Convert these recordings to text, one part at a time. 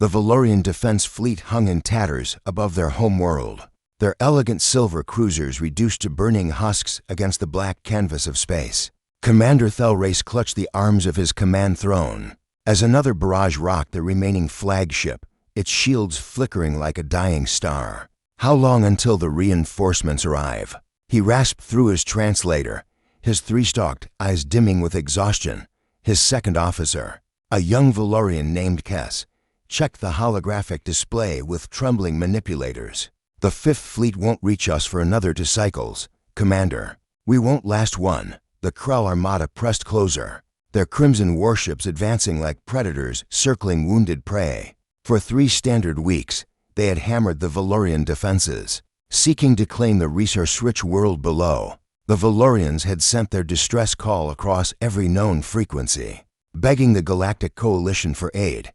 The Valorian defense fleet hung in tatters above their home world, their elegant silver cruisers reduced to burning husks against the black canvas of space. Commander Thelrace clutched the arms of his command throne as another barrage rocked the remaining flagship, its shields flickering like a dying star. How long until the reinforcements arrive? He rasped through his translator, his three-stalked eyes dimming with exhaustion. His second officer, a young Valorian named Kess, checked the holographic display with trembling manipulators. The Fifth Fleet won't reach us for another 2 cycles, Commander. We won't last one. The Krell Armada pressed closer, their crimson warships advancing like predators circling wounded prey. For 3 standard weeks, they had hammered the Valorian defenses, seeking to claim the resource-rich world below. The Valorians had sent their distress call across every known frequency, begging the Galactic Coalition for aid.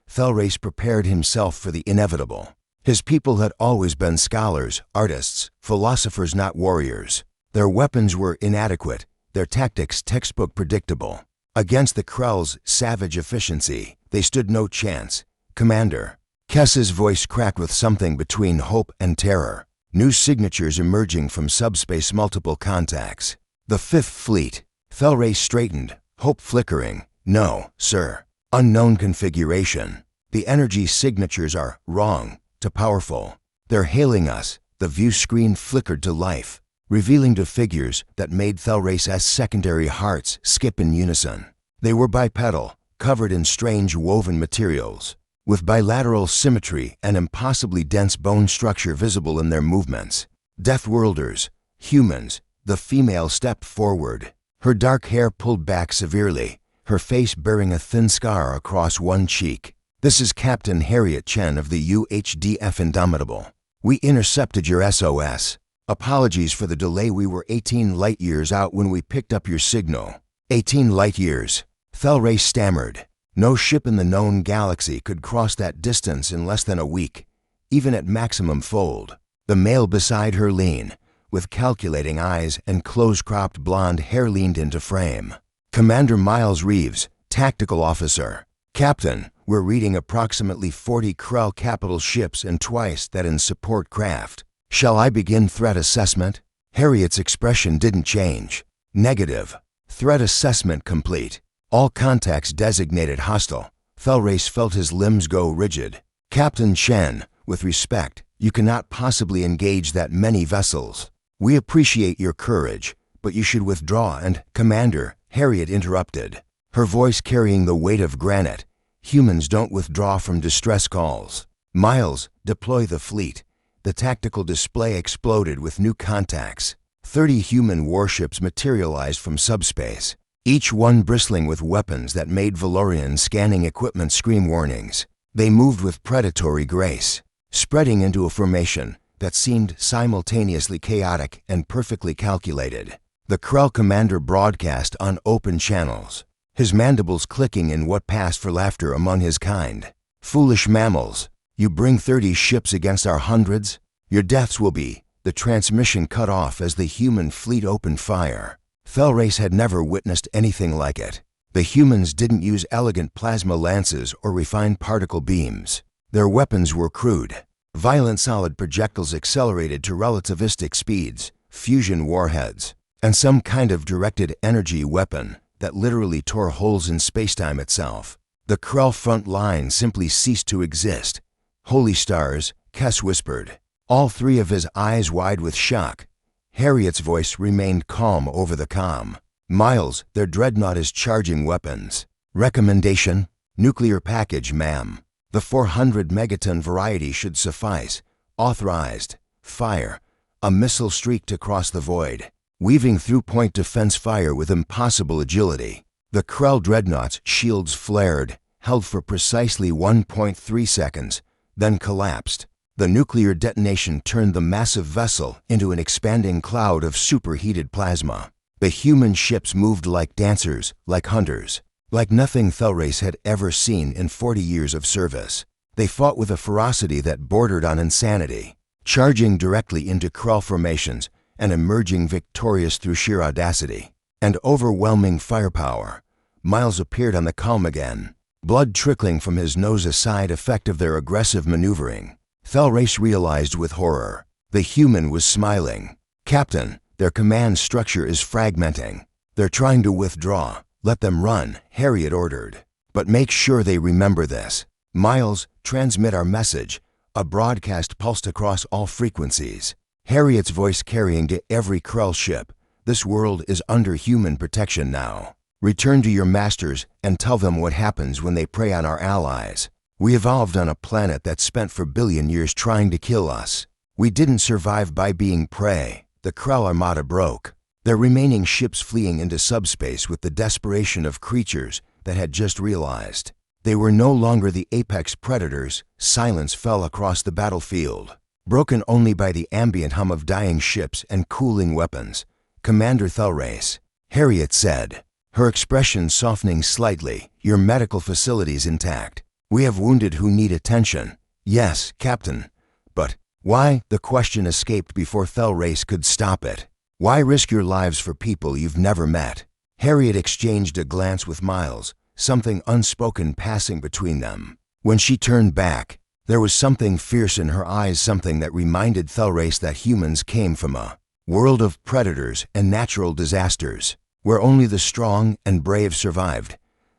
Thelrace prepared himself for the inevitable. His people had always been scholars, artists, philosophers, not warriors. Their weapons were inadequate, their tactics textbook predictable. Against the Krell's savage efficiency, they stood no chance. Commander. Kess's voice cracked with something between hope and terror. New signatures emerging from subspace, multiple contacts. The Fifth Fleet. Thelrace straightened, hope flickering. No, sir. Unknown configuration. The energy signatures are wrong, too powerful. They're hailing us. The view screen flickered to life, revealing the figures that made Thelrace's secondary hearts skip in unison. They were bipedal, covered in strange woven materials, with bilateral symmetry and impossibly dense bone structure visible in their movements. Deathworlders, humans. The female stepped forward, her dark hair pulled back severely, her face bearing a thin scar across one cheek. This is Captain Harriet Chen of the UHDF Indomitable. We intercepted your SOS. Apologies for the delay. We were 18 light years out when we picked up your signal. 18 light years. Thelrace stammered. No ship in the known galaxy could cross that distance in less than a week, even at maximum fold. The male beside her lean, with calculating eyes and close-cropped blonde hair, leaned into frame. Commander Miles Reeves, tactical officer. Captain, we're reading approximately 40 Krell capital ships and twice that in support craft. Shall I begin threat assessment? Harriet's expression didn't change. Negative. Threat assessment complete. All contacts designated hostile. Thelrace felt his limbs go rigid. Captain Chen, with respect, you cannot possibly engage that many vessels. We appreciate your courage, but you should withdraw. And, Commander, Harriet interrupted, her voice carrying the weight of granite. Humans don't withdraw from distress calls. Miles, deploy the fleet. The tactical display exploded with new contacts. 30 human warships materialized from subspace, each one bristling with weapons that made Valorian scanning equipment scream warnings. They moved with predatory grace, spreading into a formation that seemed simultaneously chaotic and perfectly calculated. The Krell commander broadcast on open channels, his mandibles clicking in what passed for laughter among his kind. Foolish mammals, you bring 30 ships against our hundreds? Your deaths will be. The transmission cut off as the human fleet opened fire. Thelrace had never witnessed anything like it. The humans didn't use elegant plasma lances or refined particle beams. Their weapons were crude. Violent solid projectiles accelerated to relativistic speeds, fusion warheads, and some kind of directed energy weapon that literally tore holes in spacetime itself. The Krell front line simply ceased to exist. Holy stars, Kess whispered, all 3 of his eyes wide with shock. Harriet's voice remained calm over the comm. Miles, their dreadnought is charging weapons. Recommendation? Nuclear package, ma'am. The 400 megaton variety should suffice. Authorized. Fire. A missile streaked across the void, weaving through point defense fire with impossible agility. The Krell dreadnought's shields flared, held for precisely 1.3 seconds, then collapsed. The nuclear detonation turned the massive vessel into an expanding cloud of superheated plasma. The human ships moved like dancers, like hunters, like nothing Thelrace had ever seen in 40 years of service. They fought with a ferocity that bordered on insanity, charging directly into Krell formations and emerging victorious through sheer audacity and overwhelming firepower. Miles appeared on the comm again. blood trickling from his nose, a side effect of their aggressive maneuvering. Thelrace realized with horror. The human was smiling. "Captain, their command structure is fragmenting. They're trying to withdraw. Let them run," Harriet ordered. "But make sure they remember this. Miles, transmit our message." A broadcast pulsed across all frequencies, Harriet's voice carrying to every Krell ship. "This world is under human protection now. Return to your masters and tell them what happens when they prey on our allies. We evolved on a planet that spent for billion years trying to kill us. We didn't survive by being prey." The Krell armada broke, their remaining ships fleeing into subspace with the desperation of creatures that had just realized they were no longer the apex predators. Silence fell across the battlefield, broken only by the ambient hum of dying ships and cooling weapons. "Commander Thelrace," Harriet said, her expression softening slightly, "your medical facilities intact. We have wounded who need attention." "Yes, Captain. But why?" The question escaped before Thelrace could stop it. "Why risk your lives for people you've never met?" Harriet exchanged a glance with Miles, something unspoken passing between them. When she turned back, there was something fierce in her eyes, something that reminded Thelrace that humans came from a world of predators and natural disasters, where only the strong and brave survived.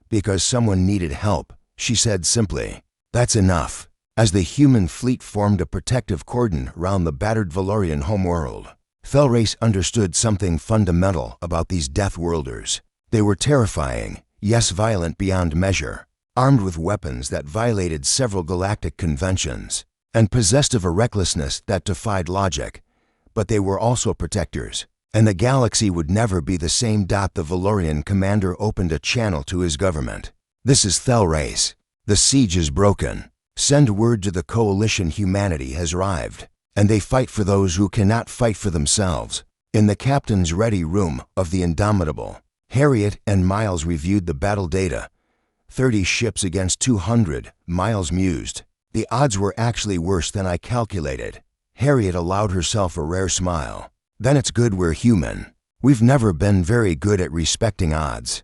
"Because someone needed help," she said simply. "That's enough." As the human fleet formed a protective cordon round the battered Valorian homeworld, Thelrace understood something fundamental about these Deathworlders. They were terrifying, yes, violent beyond measure, armed with weapons that violated several galactic conventions, and possessed of a recklessness that defied logic. But they were also protectors, and the galaxy would never be the same. The Valorian commander opened a channel to his government. "This is Thelrace. The siege is broken. Send word to the coalition humanity has arrived, and they fight for those who cannot fight for themselves." In the captain's ready room of the Indomitable, Harriet and Miles reviewed the battle data. 30 ships against 200, Miles mused. "The odds were actually worse than I calculated." Harriet allowed herself a rare smile. "Then it's good we're human. We've never been very good at respecting odds."